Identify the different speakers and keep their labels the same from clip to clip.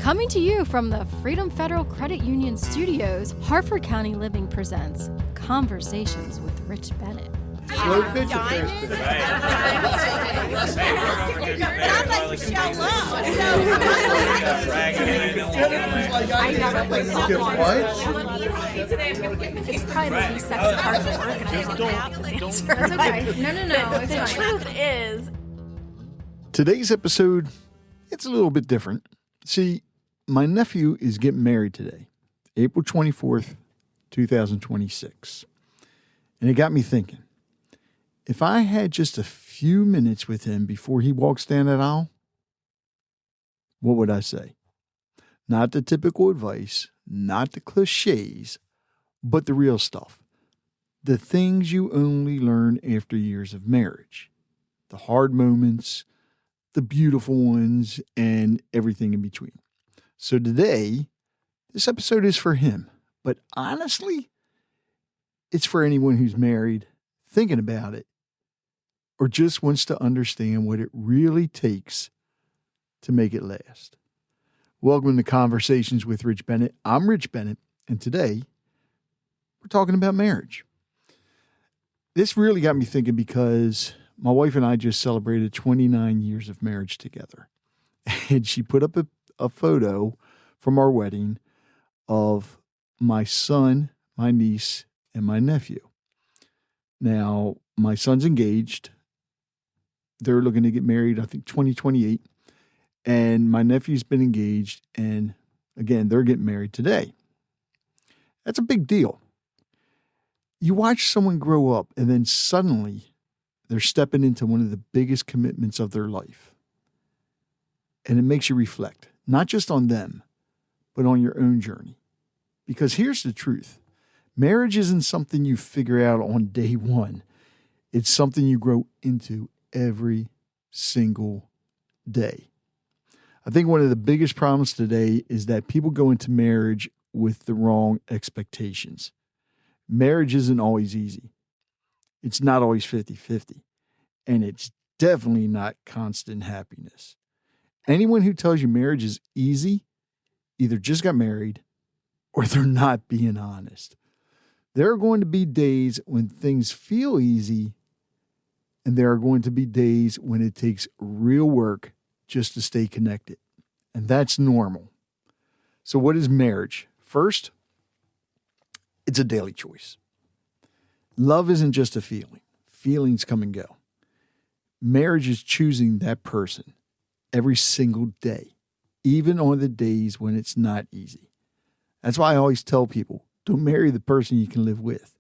Speaker 1: Coming to you from the Freedom Federal Credit Union Studios, Harford County Living presents Conversations with Rich Bennett.
Speaker 2: Slow pitch affairs today.
Speaker 1: It's probably the least sexy part of the work, and I don't That's okay. No. The truth is,
Speaker 2: Today's episode, it's a little bit different. See, my nephew is getting married today, April 24th, 2026. And it got me thinking. If I had just a few minutes with him before he walks down that aisle, what would I say? Not the typical advice, not the cliches, but the real stuff. The things you only learn after years of marriage. The hard moments, the beautiful ones, and everything in between. So today, this episode is for him. But honestly, it's for anyone who's married, thinking about it, or just wants to understand what it really takes to make it last. Welcome to Conversations with Rich Bennett. I'm Rich Bennett, and today we're talking about marriage. This really got me thinking because my wife and I just celebrated 29 years of marriage together. And she put up a photo from our wedding of my son, my niece, and my nephew. Now, my son's engaged. They're looking to get married, I think, 2028. And my nephew's been engaged. And again, they're getting married today. That's a big deal. You watch someone grow up and then suddenly they're stepping into one of the biggest commitments of their life. And it makes you reflect, not just on them, but on your own journey. Because here's the truth. Marriage isn't something you figure out on day one. It's something you grow into every single day. I think one of the biggest problems today is that people go into marriage with the wrong expectations. Marriage isn't always easy. It's not always 50-50. And it's definitely not constant happiness. Anyone who tells you marriage is easy either just got married or they're not being honest. There are going to be days when things feel easy, and there are going to be days when it takes real work just to stay connected. And that's normal. So what is marriage? First, it's a daily choice. Love isn't just a feeling. Feelings come and go. Marriage is choosing that person every single day, even on the days when it's not easy. That's why I always tell people, don't marry the person you can live with.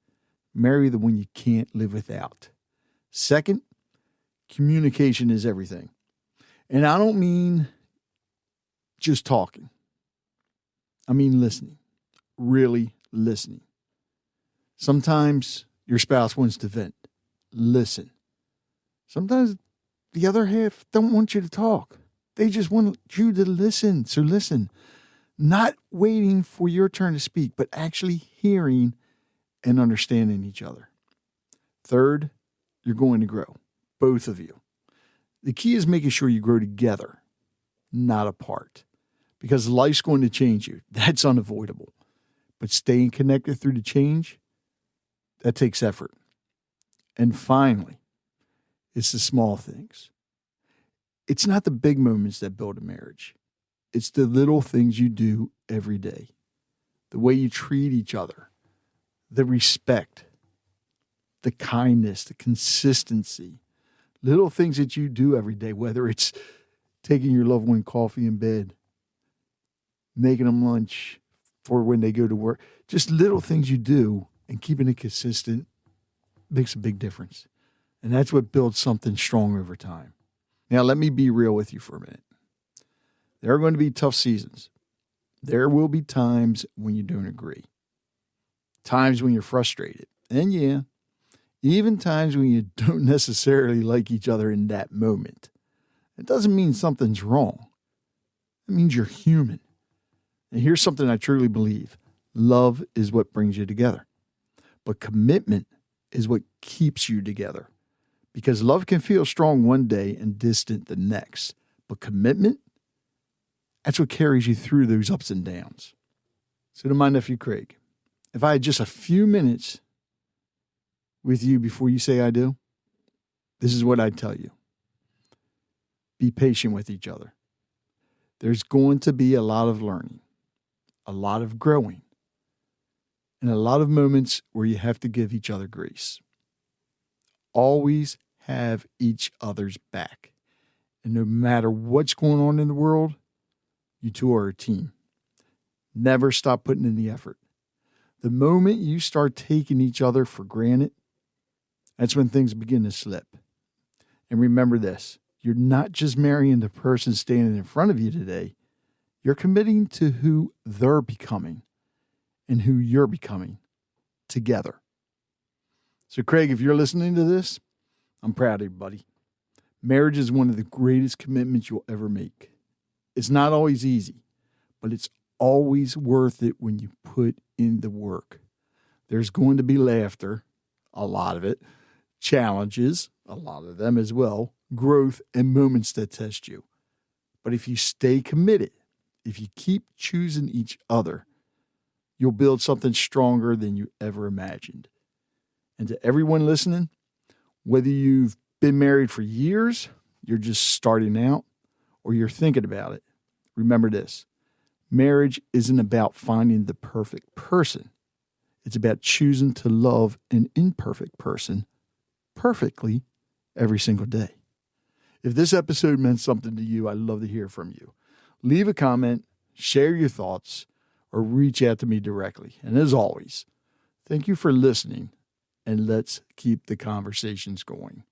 Speaker 2: Marry the one you can't live without. Second, communication is everything. And I don't mean just talking. I mean listening. Really listening. Sometimes your spouse wants to vent. Listen. Sometimes the other half don't want you to talk. They just want you to listen. So listen. Not waiting for your turn to speak, but actually hearing and understanding each other. Third, you're going to grow, both of you. The key is making sure you grow together, not apart, because life's going to change you. That's unavoidable. But staying connected through the change, that takes effort. And finally, it's the small things. It's not the big moments that build a marriage. It's the little things you do every day. The way you treat each other, the respect, the kindness, the consistency, little things that you do every day, whether it's taking your loved one coffee in bed, making them lunch for when they go to work, just little things you do and keeping it consistent makes a big difference. And that's what builds something strong over time. Now, let me be real with you for a minute. There are going to be tough seasons. There will be times when you don't agree. Times when you're frustrated. And yeah, even times when you don't necessarily like each other in that moment. It doesn't mean something's wrong. It means you're human. And here's something I truly believe. Love is what brings you together. But commitment is what keeps you together. Because love can feel strong one day and distant the next. But commitment, That's what carries you through those ups and downs. So to my nephew Craig, if I had just a few minutes with you before you say I do, this is what I'd tell you. Be patient with each other. There's going to be a lot of learning, a lot of growing, and a lot of moments where you have to give each other grace. Always have each other's back. And no matter what's going on in the world, you two are a team. Never stop putting in the effort. The moment you start taking each other for granted, that's when things begin to slip. And remember this, you're not just marrying the person standing in front of you today. You're committing to who they're becoming and who you're becoming together. So Craig, if you're listening to this, I'm proud of you, buddy. Marriage is one of the greatest commitments you'll ever make. It's not always easy, but it's always worth it when you put in the work. There's going to be laughter, a lot of it, challenges, a lot of them as well, growth, and moments that test you. But if you stay committed, if you keep choosing each other, you'll build something stronger than you ever imagined. And to everyone listening, whether you've been married for years, you're just starting out, or you're thinking about it, remember this. Marriage isn't about finding the perfect person. It's about choosing to love an imperfect person perfectly every single day. If this episode meant something to you, I'd love to hear from you. Leave a comment, share your thoughts, or reach out to me directly. And as always, thank you for listening, and let's keep the conversations going.